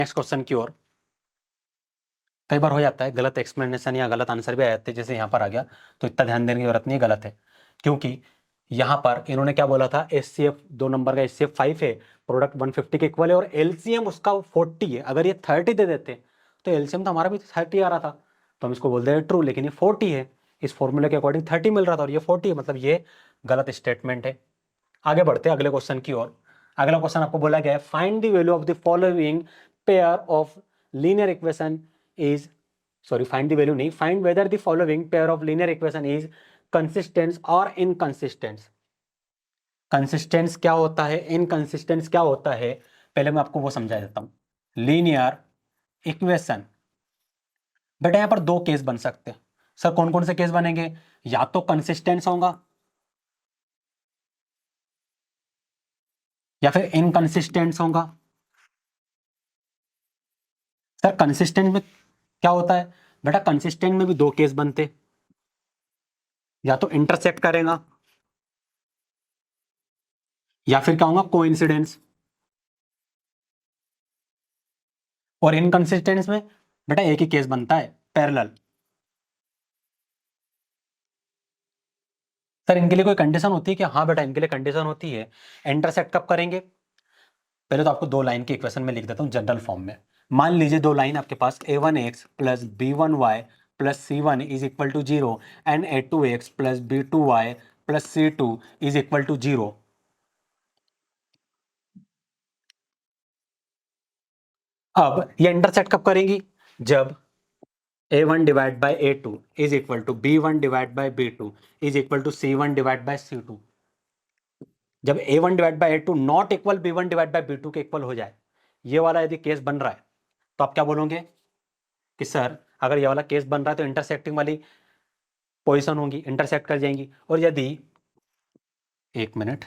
Next question की ओर। कई बार हो जाता है गलत एक्सप्लेनेशन या गलत आंसर भी आ जाते हैं, जैसे यहाँ पर आ गया, तो इतना ध्यान देने की जरूरत नहीं है, गलत है। क्योंकि यहाँ पर इन्होंने क्या बोला था, एचसीएफ 2 नंबर का एचसीएफ 5 है, प्रोडक्ट 150 के इक्वल है और एलसीएम उसका 40 है। अगर ये 30 दे देते तो एलसीएम तो हमारा भी 30 आ रहा था, तो हम इसको बोल दे ट्रू, लेकिन ये 40 है। इस फॉर्मूले के अकॉर्डिंग 30 मिल रहा था और ये 40 है, मतलब ये गलत स्टेटमेंट है। आगे बढ़ते हैं अगले क्वेश्चन की ओर। अगला क्वेश्चन आपको बोला गया है, find the value of the following pair of linear equation is, sorry find the value नहीं, find whether the following pair of linear equation is consistent और इनकंसिस्टेंट। कंसिस्टेंस क्या होता है, इनकंसिस्टेंस क्या होता है, पहले मैं आपको वो समझा देता हूं। लीनियर इक्वेशन, बेटा यहां पर दो केस बन सकते हैं। सर कौन कौन से केस बनेंगे, या तो कंसिस्टेंस होगा या फिर इनकंसिस्टेंस होगा। सर कंसिस्टेंट में क्या होता है, बेटा कंसिस्टेंट में भी दो केस बनते, या तो इंटरसेक्ट करेगा या फिर क्या होगा, कोइंसिडेंस। और इनकंसिस्टेंस में बेटा एक ही केस बनता है, पैरेलल। सर इनके लिए कोई कंडीशन होती है कि, हाँ बेटा इनके लिए कंडीशन होती है। इंटरसेक्ट कब करेंगे, पहले तो आपको दो लाइन के इक्वेशन में लिख देता हूं जनरल फॉर्म में। मान लीजिए दो लाइन आपके पास a1x plus b1y plus c1 is equal to 0 and a2x plus b2y plus c2 is equal to 0। अब ये इंटरसेक्ट कब करेंगी, जब a1 divide by a2 is equal to b1 divide by b2 is equal to c1 divide by c2। जब a1 divide by a2 not equal b1 divide by b2 के equal हो जाए, ये वाला यदि केस बन रहा है, तो आप क्या बोलोगे कि सर अगर ये वाला केस बन रहा है तो इंटरसेक्टिंग वाली पोजीशन होंगी, इंटरसेक्ट कर जाएंगी। और यदि, एक मिनट,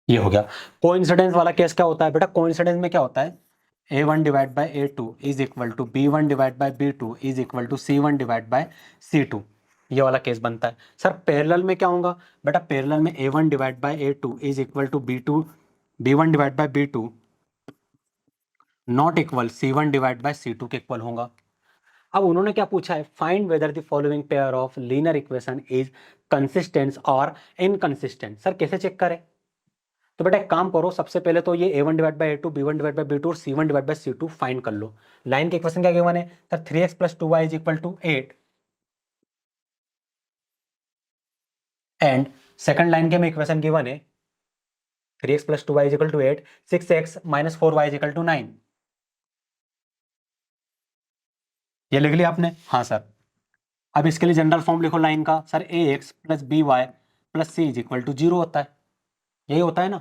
ये हो गया। कोइंसिडेंस वाला केस क्या होता है बेटा, कोइंसिडेंस में क्या होता है, a1 divide by a2 is equal to b1 divide by b2 is equal to c1 divide by c2, ये वाला केस बनता है। सर पैरेलल में क्या होगा, बेटा पैरेलल में a1 divide by a2 is equal to b1 divide by b2 not equal c1 divide by c2 के इक्वल होगा। अब उन्होंने क्या पूछा है, find whether the following pair of linear equation is consistent और इनकंसिस्टेंट। सर कैसे चेक करें, तो बेटा एक काम करो, सबसे पहले तो ये a1 divide by a2 b1 divide by b2 और c1 divide by c2 find कर लो। लाइन के इक्वेशन क्या गिवन है sir, 3x plus 2y is equal to 8 and second line के में इक्वेशन गिवन है 3x plus 2y is equal to 8, 6x minus 4y is equal to 9। ये लिख लिया आपने, हाँ सर। अब इसके लिए जनरल फॉर्म लिखो लाइन का, sir ax plus by plus c is equal to 0 होता है, यही होता है ना।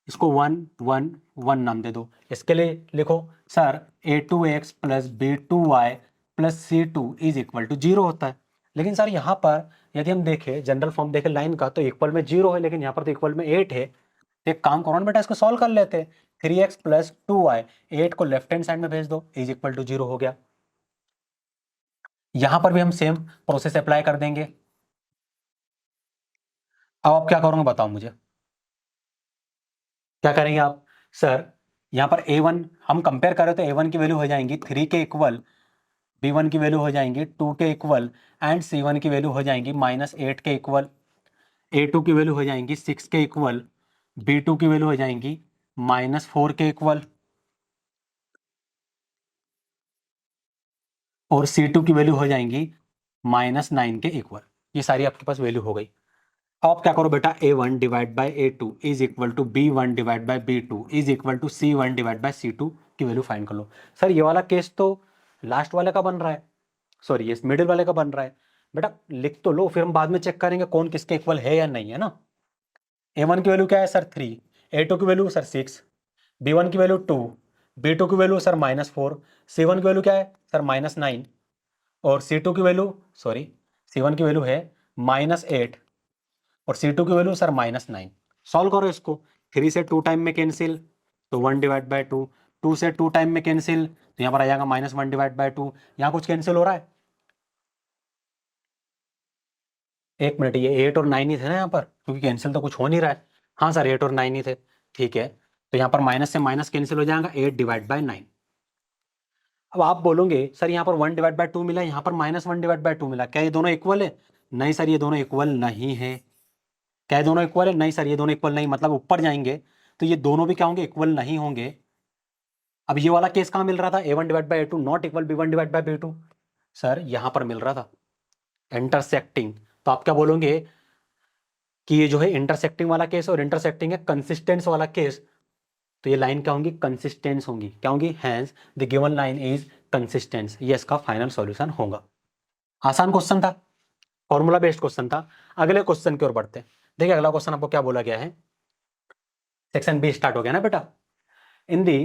इसको 1 1 1 नाम दे दो। इसके लिए लिखो sir a2x plus b2y plus c2 is equal to 0 होता है। लेकिन सर यहाँ पर यदि हम देखें जनरल फॉर्म देखें लाइन का, तो इक्वल में 0 है, लेकिन यहाँ पर तो इक्वल में 8 है। तो एक काम करो ना बेटा, इसको सॉल्व कर लेते हैं। 3x प्लस 2y, 8 को लेफ्ट हैंड साइड में भेज दो, इज इक्वल टू 0 हो गया। यहां पर भी हम सेम प्रोसेस अप्लाई कर देंगे। अब आप क्या करोगे बताओ मुझे, क्या करेंगे आप, सर यहाँ पर a1 हम कंपेयर करें तो a1 की वैल्यू हो जाएंगी 3 के इक्वल, b1 की वैल्यू हो जाएंगी 2 के इक्वल एंड c1 की वैल्यू हो जाएंगी -8 के इक्वल, a2 की वैल्यू हो जाएंगी 6 के इक्वल, b2 की वैल्यू हो जाएंगी -4 के इक्वल और c2 की वैल्यू हो जाएंगी -9 के इक्वल। ये सारी आपके पास वैल्यू हो गई। अब आप क्या करो बेटा, a1 divide by a2 is equal to b1 divide by b2 is equal to c1 divide by c2 की वैल्यू फाइंड कर लो। सर ये वाला केस तो लास्ट वाले का बन रहा है, सॉरी ये मिडिल वाले का बन रहा है। बेटा लिख तो लो, फिर हम बाद में चेक करेंगे कौन किसके इक्वल है या नहीं, है ना। a1 की वैल्यू क्या है सर 3, a2 की वैल्यू सर 6, b1 की वैल्यू 2, b2 की वैल्यू सर -4, c1 की वैल्यू क्या है सर -9 और c2 की वैल्यू, सॉरी c1 की वैल्यू है -8 और c2 की वैल्यू सर -9। सॉल्व करो इसको, 3 से 2 टाइम में कैंसिल, तो 1 डिवाइड बाई 2 2 से 2 टाइम में कैंसिल, तो यहाँ पर आ जाएगा -1/2। यहाँ कुछ कैंसिल हो रहा है? एक मिनट, ये 8 और 9 ही थे ना यहाँ पर, क्योंकि कैंसिल तो कुछ हो नहीं रहा है। हाँ सर, 8 और 9 ही थे। ठीक है, तो यहाँ पर माइनस से माइनस कैंसिल हो जाएगा, 8/9। अब आप बोलोगे सर यहाँ पर 1/2 मिला, यहाँ पर -1/2 मिला, क्या ये दोनों इक्वल है? नहीं सर, ये दोनों इक्वल नहीं है। क्या ये दोनों इक्वल है? नहीं सर, ये दोनों इक्वल नहीं, मतलब ऊपर जाएंगे तो ये दोनों भी क्या होंगे? इक्वल नहीं होंगे। अब ये वाला केस कहाँ मिल रहा था? A1/A2 not equal B1/B2। Sir यहाँ पर मिल रहा था इंटरसेक्टिंग। तो आप क्या बोलोगे कि ये जो है इंटरसेक्टिंग वाला केस और इंटरसेक्टिंग है कंसिस्टेंस वाला केस, तो ये लाइन क्या होंगी? कंसिस्टेंस होंगी। क्या होंगी? Hence the given line is consistence. ये इसका फाइनल सॉल्यूशन होगा। आसान क्वेश्चन था, फॉर्मूला बेस्ड क्वेश्चन था। अगले क्वेश्चन की ओर बढ़ते हैं। देखिए अगला क्वेश्चन आपको क्या बोला गया है। सेक्शन बी स्टार्ट हो गया ना बेटा। इन दी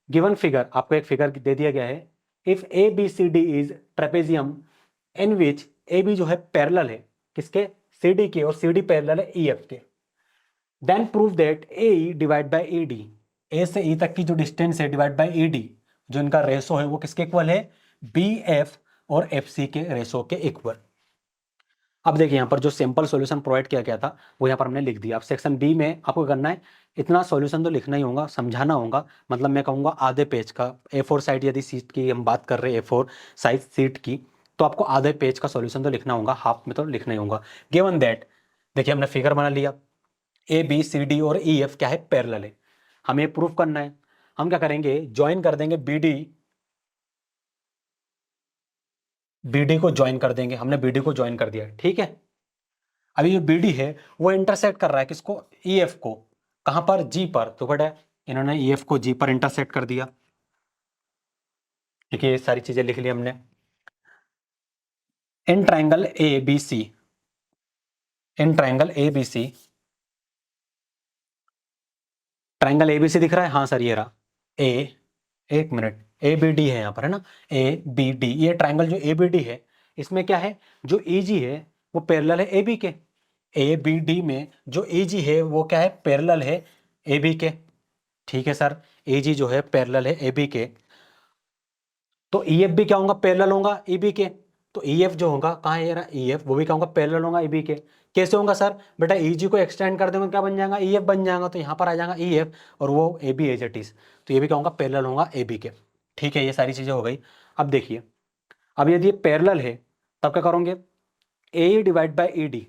गिवन फिगर, आपको एक फिगर दे दिया गया है। If A B C D is trapezium in which A B जो है पैरेलल है किसके? सी डी के, और सी डी पैरेलल है ई एफ के। Then prove that A E divide by E D, A से ई तक की जो डिस्टेंस है डिवाइड बाई ई डी, जो इनका रेशो है वो किसके इक्वल है? बी एफ और एफ सी के रेशो के इक्वल। अब देखिए यहाँ पर जो सिंपल सॉल्यूशन प्रोवाइड किया गया था वो यहाँ पर हमने लिख दिया। अब सेक्शन बी में आपको करना है, इतना सॉल्यूशन तो लिखना ही होगा, समझाना होगा। मतलब मैं कहूँगा आधे पेज का, A4 साइड यदि सीट की हम बात कर रहे हैं, A4 साइज सीट की, तो आपको आधे पेज का सॉल्यूशन तो लिखना होगा, हाफ में तो लिखना ही होगा। गिवन दैट, देखिए हमने फिगर बना लिया, ए बी सी डी और ई एफ क्या है? पैरेलल है। हमें प्रूफ करना है। हम क्या करेंगे? ज्वाइन कर देंगे बी डी, बीडी को ज्वाइन कर देंगे। हमने बीडी को ज्वाइन कर दिया, ठीक है। अभी जो बीडी है वो इंटरसेक्ट कर रहा है किसको? ईएफ को। कहां पर? जी पर। तो बेटा इन्होंने ईएफ को जी पर इंटरसेक्ट कर दिया। ठीक है, ये सारी चीजें लिख ली हमने। In triangle A B C, in triangle A B C, triangle A B C दिख रहा है? हाँ सर, ये रहा। ए, एक मिनट, ए बी डी है यहाँ पर, है ना? ए बी डी, ये ट्राइंगल जो ए बी डी है इसमें क्या है? जो ई जी है वो पैरेलल है ए बी के। ए बी डी में जो ए जी है वो क्या है? पैरेलल है ए बी के। ठीक है सर, ए जी जो है पैरेलल है ए बी के, तो ई एफ भी क्या होगा? पैरेलल होगा ई बी के। तो ई एफ जो होगा, कहाँ है ये? ई एफ, वो भी क्या होगा? पैरेलल होगा ई बी के। कैसे होगा सर? बेटा ई जी को एक्सटेंड कर देंगे, क्या बन जाएगा? ई एफ बन जाएगा। तो यहाँ पर आ जाएगा ई एफ और वो A B as it is, तो ये भी क्या होगा? पैरेलल होगा ए बी के। ठीक है, ये सारी चीजें हो गई। अब देखिए, अब यदि ये पैरेलल है तब क्या करोगे? A divide by E D,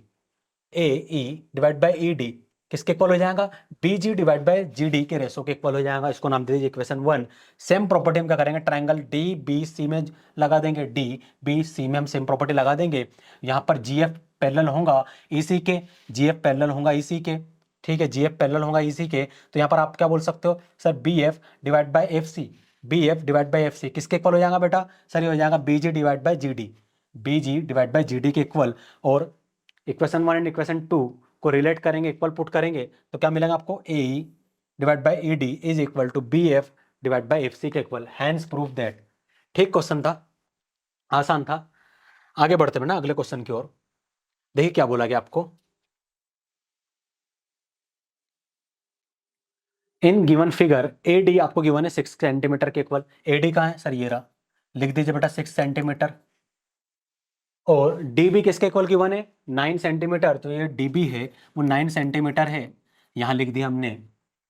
A E divide by E D किसके इक्वल हो जाएगा? B G divide by G D के रेशो के इक्वल हो जाएगा। इसको नाम दे दीजिए इक्वेशन 1। सेम प्रॉपर्टी हम क्या करेंगे? ट्राइंगल डी बी सी में लगा देंगे, डी बी सी में हम सेम प्रॉपर्टी लगा देंगे। यहाँ पर जी एफ पैरेलल होगा इसी के, जी एफ पैरेलल होगा इसी के। ठीक है, जी एफ पैरेलल होगा इसी के, तो यहाँ पर आप क्या बोल सकते हो sir? B F divide by F C, B F divide by F C किसके इक्वल हो जाएगा बेटा? सर ये हो जाएगा B G divide by G D, B G divide by G D के इक्वल। और इक्वेशन 1 एंड इक्वेशन 2 को रिलेट करेंगे, इक्वल पुट करेंगे, तो क्या मिलेगा आपको? A divide by E D is equal to B F divide by F C के इक्वल। Hence proof that. ठीक क्वेश्चन था, आसान था। आगे बढ़ते हैं ना अगले क्वेश्चन की ओर। देखिए क्या बोला गया आपको। In given figure A D आपको गिवन है 6 सेंटीमीटर के इक्वल। ए डी कहाँ है सर? ये रहा, लिख दीजिए बेटा 6 सेंटीमीटर। और डी बी किसके इक्वल गिवन है? 9 सेंटीमीटर। तो ये डी बी है वो 9 सेंटीमीटर है, यहां लिख दिया हमने।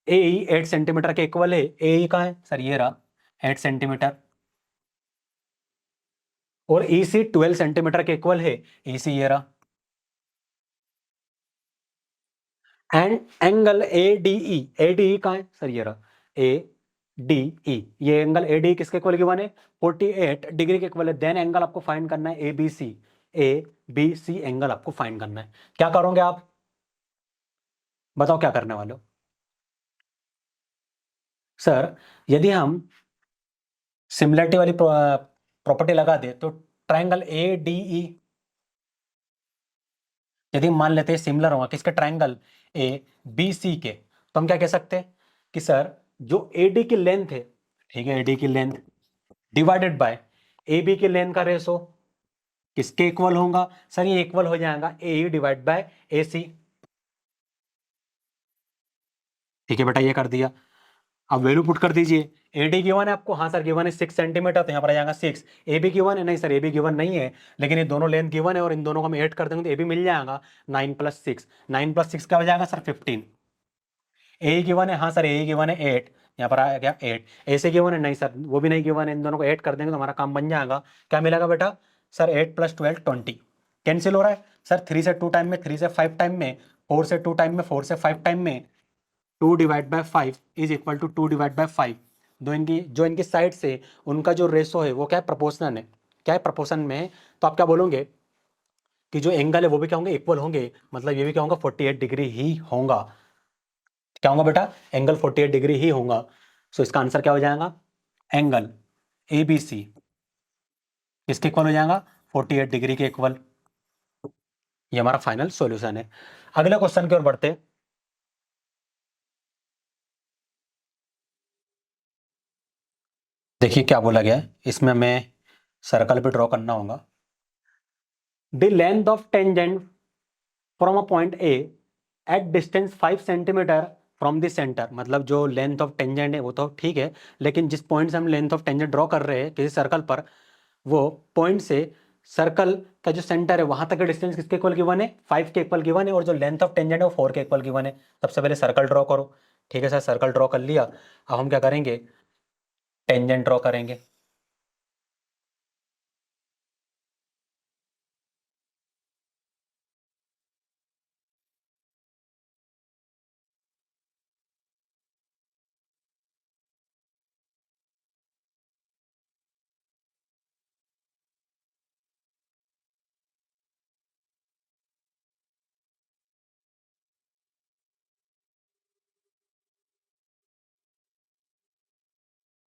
ए ई 8 सेंटीमीटर के इक्वल है। ए ई कहाँ है सर? ये रहा, 8 सेंटीमीटर। और ई सी 12 सेंटीमीटर के इक्वल है। ई सी ये रहा। And angle A D E, A D E कहाँ है सर? ये रहा, ए डी ई, ये एंगल ए डी किसके इक्वल गिवन है? 48 डिग्री के इक्वल है। देन एंगल आपको फाइंड करना है A B C, A B C angle आपको फाइंड करना है। क्या करोगे आप? बताओ क्या करने वाले हो? सर यदि हम सिमिलरिटी वाली प्रॉपर्टी लगा दे तो ट्राइंगल ए डी ई, यदि मान लेते हैं सिमिलर होगा किसके? ट्राइंगल ए बी सी के, तो हम क्या कह सकते हैं कि सर जो ए डी की लेंथ है, ठीक है, ए डी की length divided by A B की लेंथ का रेशो किसके इक्वल होगा? सर ये इक्वल हो जाएगा ए ई डिवाइड बाय ए सी। ठीक है बेटा, ये कर दिया। अब वैल्यू पुट कर दीजिए। एडी गिवन है आपको, हाँ सर गिवन है 6 सेंटीमीटर, तो यहाँ पर आ जाएगा 6। ए बी गिवन है, नहीं सर ए बी गिवन नहीं है, लेकिन ये दोनों लेंथ गिवन है और इन दोनों को हम ऐड कर देंगे तो ए बी मिल जाएगा। 9 + 6, 9 + 6 क्या हो जाएगा सर 15। ए गिवन है, हाँ सर ए गिवन है 8, यहाँ पर आ गया 8। ए से गिवन है, नहीं सर वो भी नहीं गिवन है, इन दोनों को ऐड कर देंगे तो हमारा काम बन जाएगा। क्या मिलेगा बेटा सर 8 + 12 20। कैंसिल हो रहा है सर, 3 से 2 टाइम में, 3 से 5 टाइम में, 4 से 2 टाइम में, 4 से 5 टाइम में, 2/5 इज इक्वल टू 2/5। दो इनकी जो इनकी साइड से उनका जो रेशो है वो क्या है, प्रोपोर्शनल है। क्या है, प्रोपोर्शन में है। तो आप क्या बोलोगे कि जो एंगल है वो भी क्या होंगे, इक्वल होंगे, मतलब ये भी क्या होगा 48 डिग्री ही होगा। क्या होगा बेटा, एंगल 48 डिग्री ही होगा। सो इसका आंसर क्या हो जाएगा, एंगल ए बी सी किसके इक्वल हो जाएगा, 48 डिग्री के इक्वल। ये हमारा फाइनल सॉल्यूशन है। अगले क्वेश्चन की ओर बढ़ते हैं। देखिए क्या बोला गया है, इसमें हमें सर्कल पे ड्रॉ करना होगा। The length of tangent from a point A at distance 5 centimetre from the centre, मतलब जो लेंथ ऑफ टेंजेंट है वो तो ठीक है, लेकिन जिस पॉइंट से हम लेंथ ऑफ टेंजेंट ड्रॉ कर रहे हैं किसी सर्कल पर, वो पॉइंट से सर्कल का जो सेंटर है वहां तक का डिस्टेंस किसके इक्वल गिवन है, 5 के इक्वल गिवन है, और जो लेंथ ऑफ टेंजेंट है वो 4 के इक्वल गिवन है। सबसे पहले सर्कल ड्रॉ करो। ठीक है सर, सर्कल ड्रॉ कर लिया। अब हम क्या करेंगे, टेंजेंट ड्रॉ करेंगे।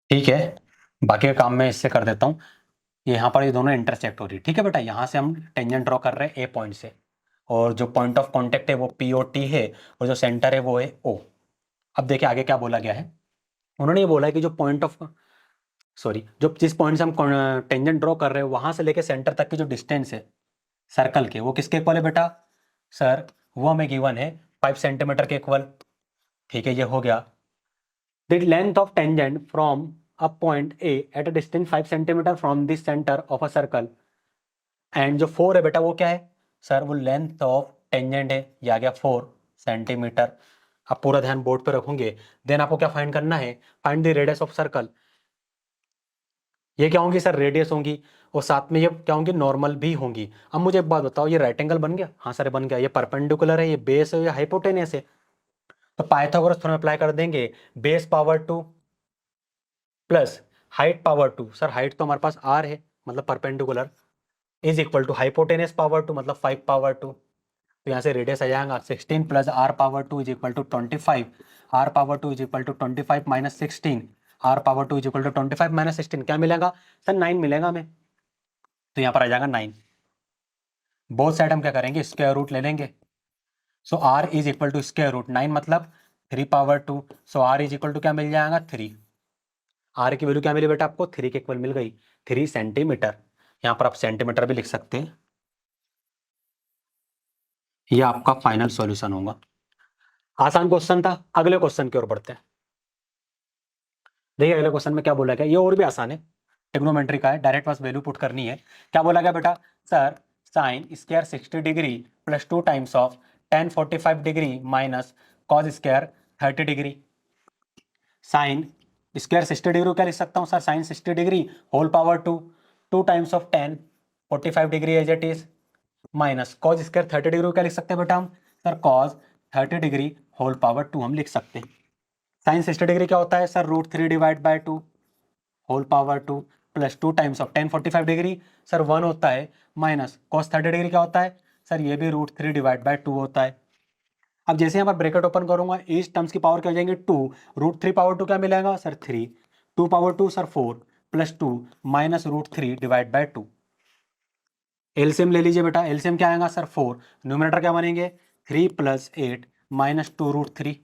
ठीक है, बाकी का काम मैं इससे कर देता हूँ। यहाँ पर ये दोनों इंटरसेक्ट हो रही है, ठीक है बेटा, यहाँ से हम टेंजेंट ड्रॉ कर रहे हैं ए पॉइंट से, और जो पॉइंट ऑफ कांटेक्ट है वो पी ओ टी है, और जो सेंटर है वो है ओ। अब देखिए आगे क्या बोला गया है, उन्होंने ये बोला है कि जो पॉइंट ऑफ सॉरी जो जिस पॉइंट से हम टेंजेंट ड्रॉ कर रहे हैं वहां से लेके सेंटर तक की जो डिस्टेंस है सर्कल के, वो किसके इक्वल है बेटा सर, वो हमें गिवन है 5 सेंटीमीटर के इक्वल। ठीक है, ये हो गया। The length of tangent from a point A at a distance 5 centimetre from the centre of a circle, and जो 4 है बेटा वो क्या है सर, वो लेंथ ऑफ टेंजेंट है, ये आ गया 4 सेंटीमीटर। आप पूरा ध्यान बोर्ड पे रखोगे। देन आपको क्या फाइंड करना है, find the radius of circle. ये क्या होंगी सर, रेडियस होंगी, और साथ में ये क्या होंगी, नॉर्मल भी होंगी। अब मुझे एक बात बताओ, ये राइट एंगल बन गया, हाँ सर बन गया। ये परपेंडिकुलर है, ये बेस है या हाइपोटेनियस है, तो पाइथागोरस थ्योरम अप्लाई कर देंगे। Base power 2 plus height power 2, sir height तो हमारे पास आर है मतलब perpendicular, is equal to hypotenuse power 2 मतलब 5 पावर 2। तो यहाँ से रेडियस आ जाएगा 16 plus R power 2 is equal to 25। R power 2 is equal to 25 minus 16, R power 2 is equal to 25 minus 16 क्या मिलेगा सर, 9 मिलेगा हमें। तो यहाँ पर आ जाएगा 9। बोथ साइड हम क्या करेंगे, स्क्वायर रूट ले लेंगे। So R is equal to square root 9 मतलब 3 power 2। So R is equal to क्या मिल जाएगा 3। आर की वैल्यू क्या मिली बेटा आपको, 3 के इक्वल मिल गई, 3 सेंटीमीटर। यहाँ पर आप सेंटीमीटर भी लिख सकते हैं। ये आपका फाइनल सॉल्यूशन होगा। आसान क्वेश्चन था। अगले क्वेश्चन की ओर बढ़ते हैं। देखिए अगले क्वेश्चन में क्या बोला गया, ये और भी आसान है, ट्रिग्नोमेट्री का है, डायरेक्ट बस वैल्यू पुट करनी है। क्या बोला गया बेटा sir, sine square 60 degree plus 2 times of tan 45 degree minus cos square 30 degree. Sine square 60 degree को क्या लिख सकता हूँ sir, sine 60 degree whole power 2, 2 times of tan 45 degree as it is, minus cos square 30 degree को क्या लिख सकते हैं बेटा हम sir, cos 30 degree whole power 2 हम लिख सकते हैं। साइन 60 डिग्री क्या होता है sir, √3/2 whole power 2 plus 2 times of tan 45 degree sir 1 होता है, माइनस कॉस 30 डिग्री क्या होता है सर, ये भी √3/2 होता है। अब जैसे यहाँ पर ब्रैकेट ओपन करूंगा, इस टर्म्स की पावर क्या हो जाएंगे 2, √3/2 क्या मिलेगा sir 3, 2 power 2 sir 4 plus 2 minus √3/2। LCM ले लीजिए बेटा, एलसीएम क्या आएगा सर 4, न्यूमरेटर क्या बनेंगे 3 + 8 माइनस 2√3।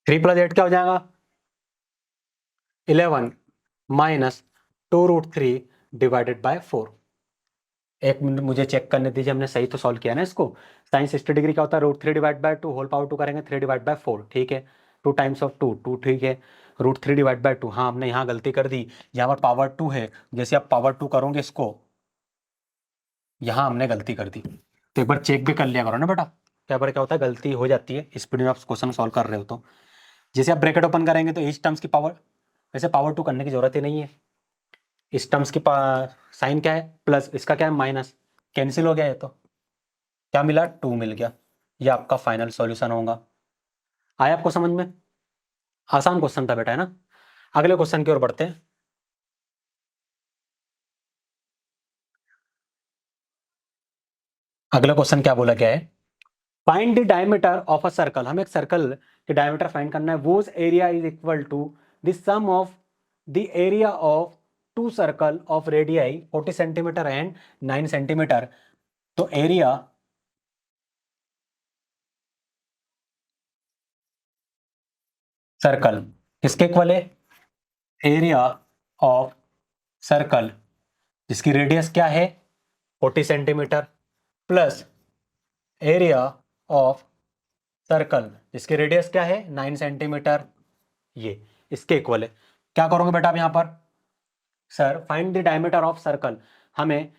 3 + 8 क्या हो जाएगा 11 माइनस 2√3 डिवाइडेड बाय 4। एक मिनट मुझे चेक करने दीजिए, हमने सही तो सॉल्व किया ना इसको। साइन 60 डिग्री क्या होता है, √3 डिवाइड बाय 2 होल पावर 2 करेंगे 3 डिवाइड बाय 4, ठीक है। 2 टाइम्स ऑफ 2 2, ठीक है। √3 डिवाइड बाय 2, हाँ हमने यहाँ गलती कर दी, यहाँ पर पावर 2 है, जैसे आप पावर 2 करोगे इसको, यहाँ हमने गलती कर दी, तो एक बार चेक भी कर लिया करो ना बेटा। क्या बार क्या होता है, गलती हो जाती है स्पीड में आप क्वेश्चन सॉल्व कर रहे हो तो। जैसे आप ब्रैकेट ओपन करेंगे तो इस टर्म्स की पावर, वैसे पावर 2 करने की जरूरत ही नहीं है। इस टर्म्स की साइन क्या है प्लस, इसका क्या है माइनस, कैंसिल हो गया, ये तो क्या मिला 2 मिल गया। ये आपका फाइनल सॉल्यूशन होगा। आया आपको समझ में? आसान क्वेश्चन था बेटा, है ना। अगले क्वेश्चन की ओर बढ़ते हैं। अगला क्वेश्चन क्या बोला गया है, find the diameter of a circle. हमें एक सर्कल के डायमीटर फाइंड करना है। Whose area is equal to the sum of the area of two circle of radii 40 centimetre and 9 centimetre. तो एरिया सर्कल किसके इक्वल है, एरिया ऑफ सर्कल जिसकी रेडियस क्या है 40 centimetre, plus area of circle जिसकी रेडियस क्या है 9 सेंटीमीटर, ये इसके इक्वल है। क्या करोगे बेटा आप यहाँ पर, sir find the diameter of circle, हमें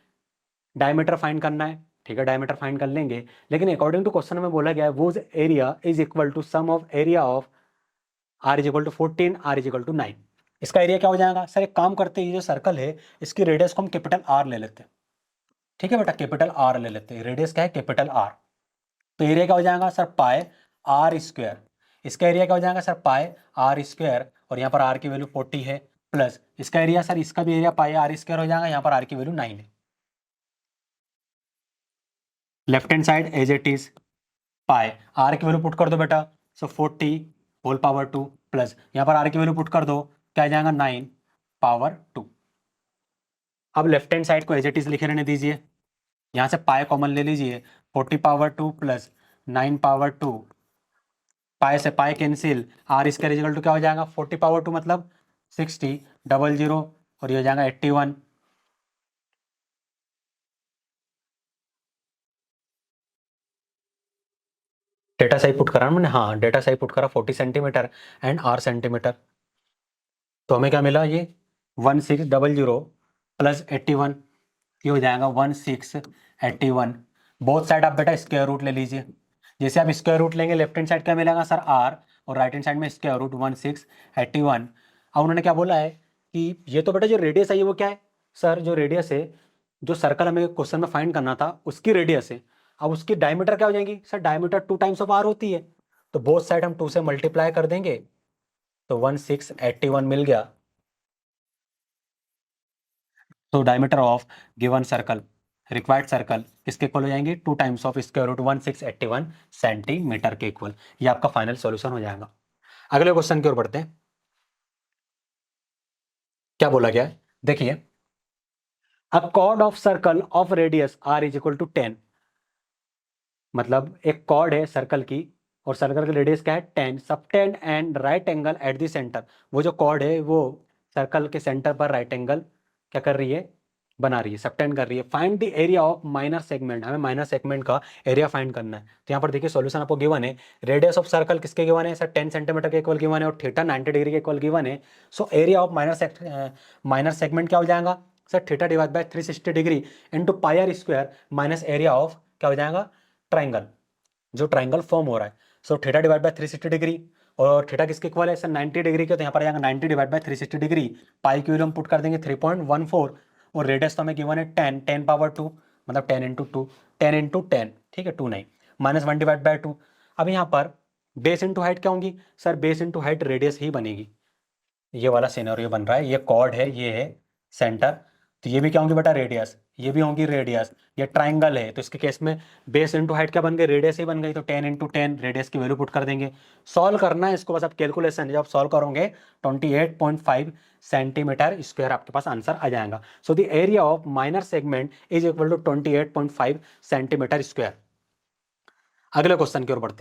डायमीटर फाइंड करना है, ठीक है। डायमीटर फाइंड कर लेंगे, लेकिन अकॉर्डिंग टू क्वेश्चन में बोला गया है वो area is equal to sum of area of R is equal to 14, R is equal to 9। इसका एरिया क्या हो जाएगा, सर एक काम करते हैं, ये जो सर्कल है इसकी रेडियस को हम कैपिटल आर ले लेते हैं, ठीक है बेटा, कैपिटल आर ले लेते हैं। रेडियस क्या है, कैपिटल आर। तो एरिया क्या हो जाएगा सर, पाए आर स्क्वायर। इसका एरिया क्या हो जाएगा सर, पाए आर स्क्वायर, और यहाँ पर आर की वैल्यू 40 है, प्लस इसका एरिया सर, इसका भी एरिया पाए आर स्क्वायर हो जाएगा, यहाँ पर आर की वैल्यू 9 है। Left hand side as it is, पाए आर की वैल्यू पुट कर दो बेटा, सो 40 होल पावर 2, प्लस यहाँ पर आर की वैल्यू पुट कर दो, क्या आ जाएगा 9 पावर 2। अब लेफ्ट हैंड साइड को एज इट इज लिखे रहने दीजिए, यहाँ से पाए कॉमन ले लीजिए, 40 पावर 2 प्लस 9 पावर 2, पाए से पाए कैंसिल, आर इसका इक्वल टू क्या हो जाएगा 40 पावर 2 मतलब 60, डबल जीरो, और ये हो जाएगा 81। डेटा सही पुट करा मैंने, हाँ डेटा सही पुट करा, 40 सेंटीमीटर एंड आर सेंटीमीटर। तो हमें क्या मिला, ये 1600 प्लस 81, ये हो जाएगा 1681। बोथ साइड आप बेटा स्क्वायर रूट ले लीजिए। जैसे आप स्क्वायर रूट लेंगे लेफ्ट हैंड साइड क्या मिलेगा सर आर, और राइट हैंड साइड में स्क्वायर रूट 1681। अब उन्होंने क्या बोला है कि ये तो बेटा जो रेडियस है ये वो क्या है, सर जो रेडियस है, जो सर्कल हमें क्वेश्चन में फाइंड करना था उसकी रेडियस है। अब उसकी डायमीटर क्या हो जाएगी sir, diameter 2 times of R होती है, तो बोथ साइड हम 2 से मल्टीप्लाई कर देंगे, तो 1681 मिल गया। तो diameter of given circle, required circle किसके इक्वल हो जाएंगे, 2 times of square root 1681 centimetre के इक्वल। ये आपका फाइनल सॉल्यूशन हो जाएगा। अगले क्वेश्चन की ओर बढ़ते हैं। क्या बोला गया है देखिए, a chord of circle of radius R is equal to 10। मतलब एक कॉर्ड है सर्कल की, और सर्कल की रेडियस क्या है 10, subtend and right angle at the centre. वो जो कॉर्ड है वो सर्कल के सेंटर पर राइट एंगल क्या कर रही है, बना रही है, सबटेंड कर रही है। Find the area of minor segment, हमें माइनर सेगमेंट का एरिया फाइंड करना है। तो यहाँ पर देखिए सॉल्यूशन आपको गिवन है, रेडियस ऑफ सर्कल किसके गिवन है सर, 10 सेंटीमीटर के इक्वल गिवन है, और थीटा 90 डिग्री के इक्वल गिवन है। So area of minor segment क्या हो जाएगा sir, theta divide by 360 degree into pi R square minus area of क्या हो जाएगा, ट्राइंगल, जो ट्राइंगल फॉर्म हो रहा है। So theta divide by 360 degree, और थीटा किसके इक्वल है सर 90 डिग्री के, तो यहाँ पर आएगा 90 डिवाइड बाय 360 डिग्री, पाई की वैल्यू हम पुट कर देंगे 3.14, और रेडियस तो हमें गिवन है 10, 10 पावर 2 मतलब 10 इंटू 2, 10 इंटू 10, ठीक है 2 9, माइनस 1 डिवाइड बाय 2। अब यहाँ पर बेस इंटू हाइट क्या होंगी sir, base into height radius ही बनेगी। ये वाला सिनेरियो बन रहा है, ये कॉर्ड है, ये है सेंटर, तो ये भी क्या होंगी बेटा रेडियस, ये भी होंगी रेडियस। ये ट्राइंगल है तो इसके केस में बेस इंटू हाइट क्या बन गई, रेडियस ही बन गई, तो 10 इंटू 10 रेडियस की वैल्यू पुट कर देंगे। सॉल्व करना है इसको, बस आप कैलकुलेशन जब सॉल्व करोगे 28.5 सेंटीमीटर स्क्वायर आपके पास आंसर आ जाएगा। So the area of minor segment is equal to 28.5 centimetre square. अगले क्वेश्चन की ओर बढ़ते हैं।